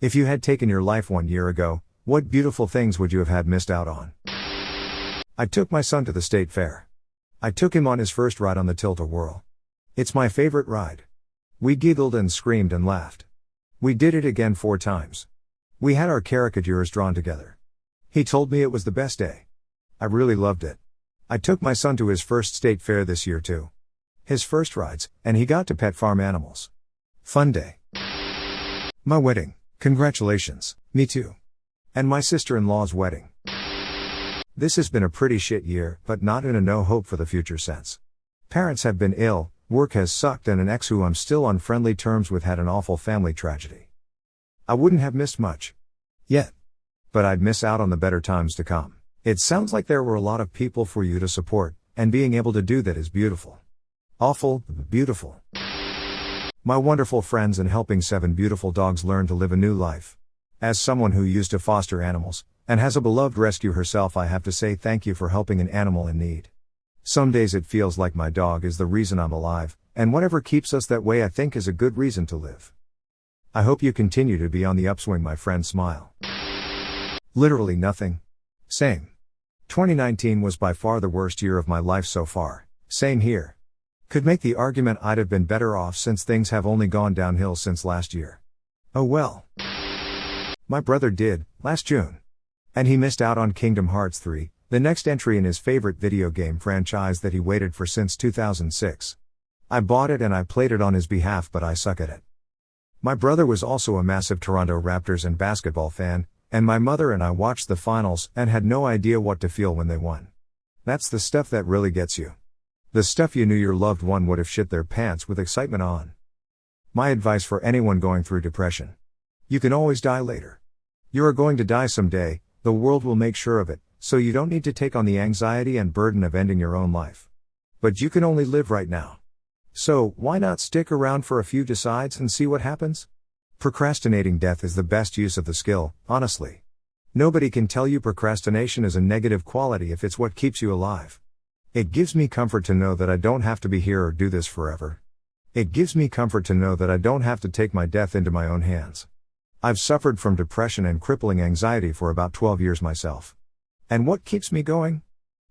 If you had taken your life 1 year ago, what beautiful things would you have had missed out on? I took my son to the state fair. I took him on his first ride on the Tilt-A-Whirl. It's my favorite ride. We giggled and screamed and laughed. We did it again 4 times. We had our caricatures drawn together. He told me it was the best day. I really loved it. I took my son to his first state fair this year too. His first rides, and he got to pet farm animals. Fun day. My wedding. Congratulations. Me too. And my sister-in-law's wedding. This has been a pretty shit year, but not in a no hope for the future sense. Parents have been ill, work has sucked, and an ex who I'm still on friendly terms with had an awful family tragedy. I wouldn't have missed much. Yet. But I'd miss out on the better times to come. It sounds like there were a lot of people for you to support, and being able to do that is beautiful. Awful, beautiful. My wonderful friends and helping 7 beautiful dogs learn to live a new life. As someone who used to foster animals, and has a beloved rescue herself, I have to say thank you for helping an animal in need. Some days it feels like my dog is the reason I'm alive, and whatever keeps us that way I think is a good reason to live. I hope you continue to be on the upswing, my friend. Smile. Literally nothing. Same. 2019 was by far the worst year of my life so far. Same here. Could make the argument I'd have been better off since things have only gone downhill since last year. Oh well. My brother did, last June. And he missed out on Kingdom Hearts 3, the next entry in his favorite video game franchise that he waited for since 2006. I bought it and I played it on his behalf, but I suck at it. My brother was also a massive Toronto Raptors and basketball fan, and my mother and I watched the finals and had no idea what to feel when they won. That's the stuff that really gets you. The stuff you knew your loved one would have shit their pants with excitement on. My advice for anyone going through depression. You can always die later. You are going to die someday, the world will make sure of it, so you don't need to take on the anxiety and burden of ending your own life. But you can only live right now. So, why not stick around for a few decides and see what happens? Procrastinating death is the best use of the skill, honestly. Nobody can tell you procrastination is a negative quality if it's what keeps you alive. It gives me comfort to know that I don't have to be here or do this forever. It gives me comfort to know that I don't have to take my death into my own hands. I've suffered from depression and crippling anxiety for about 12 years myself. And what keeps me going?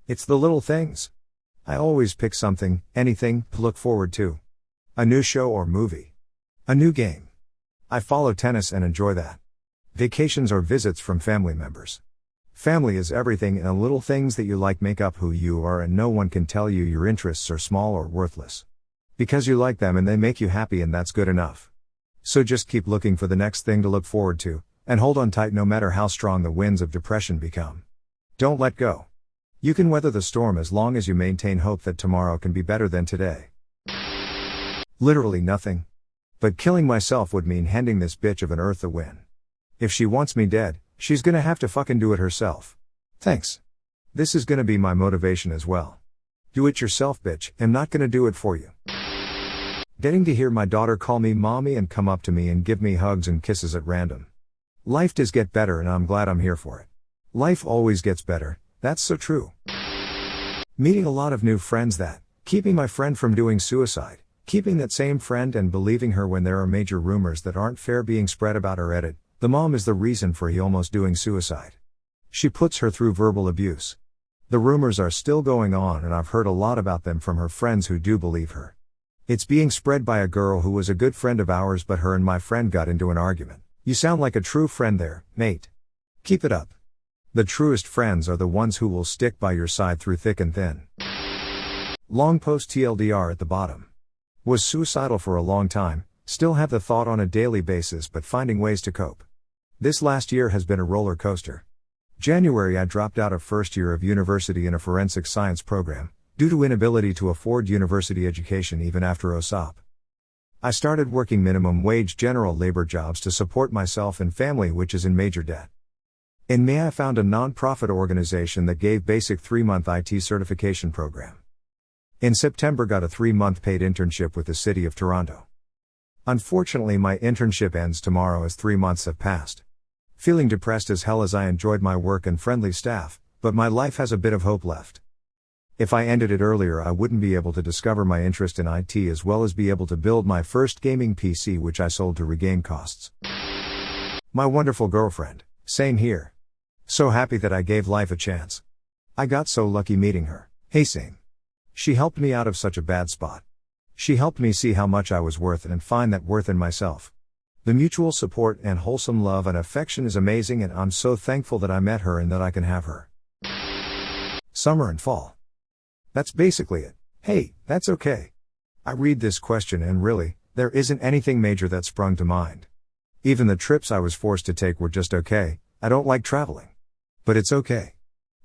It's the little things. I always pick something, anything, to look forward to. A new show or movie. A new game. I follow tennis and enjoy that. Vacations or visits from family members. Family is everything, and the little things that you like make up who you are, and no one can tell you your interests are small or worthless. Because you like them and they make you happy, and that's good enough. So just keep looking for the next thing to look forward to, and hold on tight no matter how strong the winds of depression become. Don't let go. You can weather the storm as long as you maintain hope that tomorrow can be better than today. Literally nothing. But killing myself would mean handing this bitch of an earth a win. If she wants me dead, she's gonna have to fucking do it herself. Thanks. This is gonna be my motivation as well. Do it yourself, bitch, I'm not gonna do it for you. Getting to hear my daughter call me mommy and come up to me and give me hugs and kisses at random. Life does get better, and I'm glad I'm here for it. Life always gets better, that's so true. Meeting a lot of new friends, that, keeping my friend from doing suicide, keeping that same friend and believing her when there are major rumors that aren't fair being spread about her. Edit, the mom is the reason for he almost doing suicide. She puts her through verbal abuse. The rumors are still going on, and I've heard a lot about them from her friends who do believe her. It's being spread by a girl who was a good friend of ours, but her and my friend got into an argument. You sound like a true friend there, mate. Keep it up. The truest friends are the ones who will stick by your side through thick and thin. Long post TLDR at the bottom. Was suicidal for a long time, still have the thought on a daily basis, but finding ways to cope. This last year has been a roller coaster. January I dropped out of first year of university in a forensic science program, due to inability to afford university education even after OSOP. I started working minimum wage general labor jobs to support myself and family, which is in major debt. In May I found a non-profit organization that gave basic 3-month IT certification program. In September got a 3-month paid internship with the City of Toronto. Unfortunately my internship ends tomorrow as 3 months have passed. Feeling depressed as hell as I enjoyed my work and friendly staff, but my life has a bit of hope left. If I ended it earlier I wouldn't be able to discover my interest in IT as well as be able to build my first gaming PC, which I sold to regain costs. My wonderful girlfriend. Same here. So happy that I gave life a chance. I got so lucky meeting her. Hey, same. She helped me out of such a bad spot. She helped me see how much I was worth and find that worth in myself. The mutual support and wholesome love and affection is amazing, and I'm so thankful that I met her and that I can have her. Summer and fall. That's basically it. Hey, that's okay. I read this question and really, there isn't anything major that sprung to mind. Even the trips I was forced to take were just okay. I don't like traveling. But it's okay.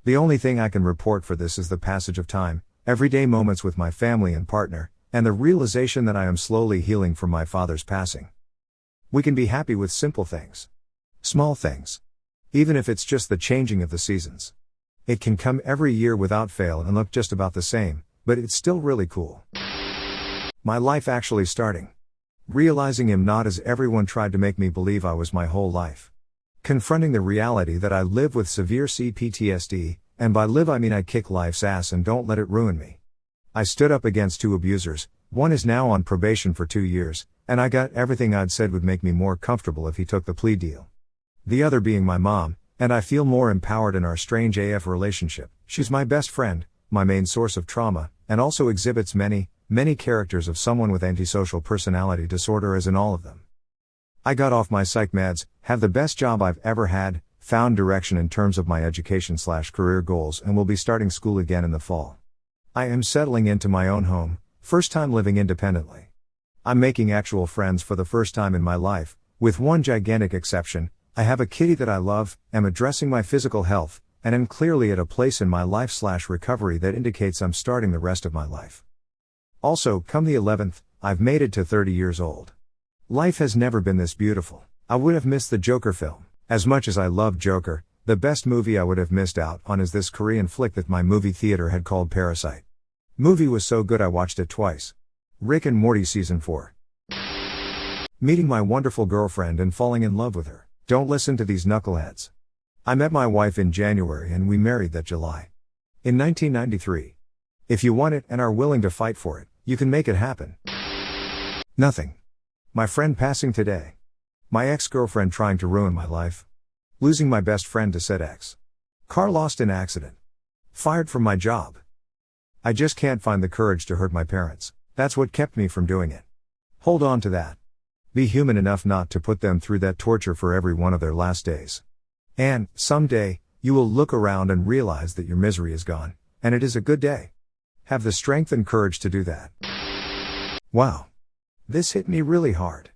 The only thing I can report for this is the passage of time, everyday moments with my family and partner, and the realization that I am slowly healing from my father's passing. We can be happy with simple things. Small things. Even if it's just the changing of the seasons. It can come every year without fail and look just about the same, but it's still really cool. My life actually starting. Realizing him not as everyone tried to make me believe I was my whole life. Confronting the reality that I live with severe CPTSD, and by live I mean I kick life's ass and don't let it ruin me. I stood up against 2 abusers, one is now on probation for 2 years, and I got everything I'd said would make me more comfortable if he took the plea deal. The other being my mom, and I feel more empowered in our strange AF relationship. She's my best friend, my main source of trauma, and also exhibits many characters of someone with antisocial personality disorder, as in all of them. I got off my psych meds, have the best job I've ever had, found direction in terms of my education/career goals, and will be starting school again in the fall. I am settling into my own home, first time living independently. I'm making actual friends for the first time in my life, with one gigantic exception. I have a kitty that I love, am addressing my physical health, and am clearly at a place in my life/recovery that indicates I'm starting the rest of my life. Also, come the 11th, I've made it to 30 years old. Life has never been this beautiful. I would have missed the Joker film. As much as I love Joker, the best movie I would have missed out on is this Korean flick that my movie theater had called Parasite. Movie was so good I watched it twice. Rick and Morty Season 4. Meeting my wonderful girlfriend and falling in love with her. Don't listen to these knuckleheads. I met my wife in January and we married that July. In 1993. If you want it and are willing to fight for it, you can make it happen. Nothing. My friend passing today. My ex-girlfriend trying to ruin my life. Losing my best friend to said ex. Car lost in accident. Fired from my job. I just can't find the courage to hurt my parents. That's what kept me from doing it. Hold on to that. Be human enough not to put them through that torture for every one of their last days. And, someday, you will look around and realize that your misery is gone, and it is a good day. Have the strength and courage to do that. Wow. This hit me really hard.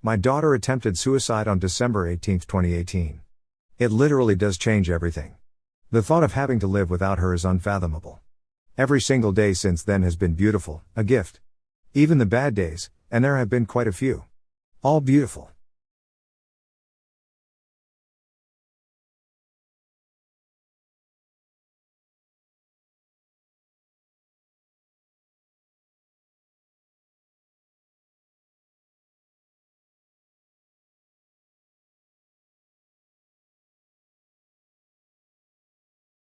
My daughter attempted suicide on December 18, 2018. It literally does change everything. The thought of having to live without her is unfathomable. Every single day since then has been beautiful, a gift. Even the bad days, and there have been quite a few. All beautiful.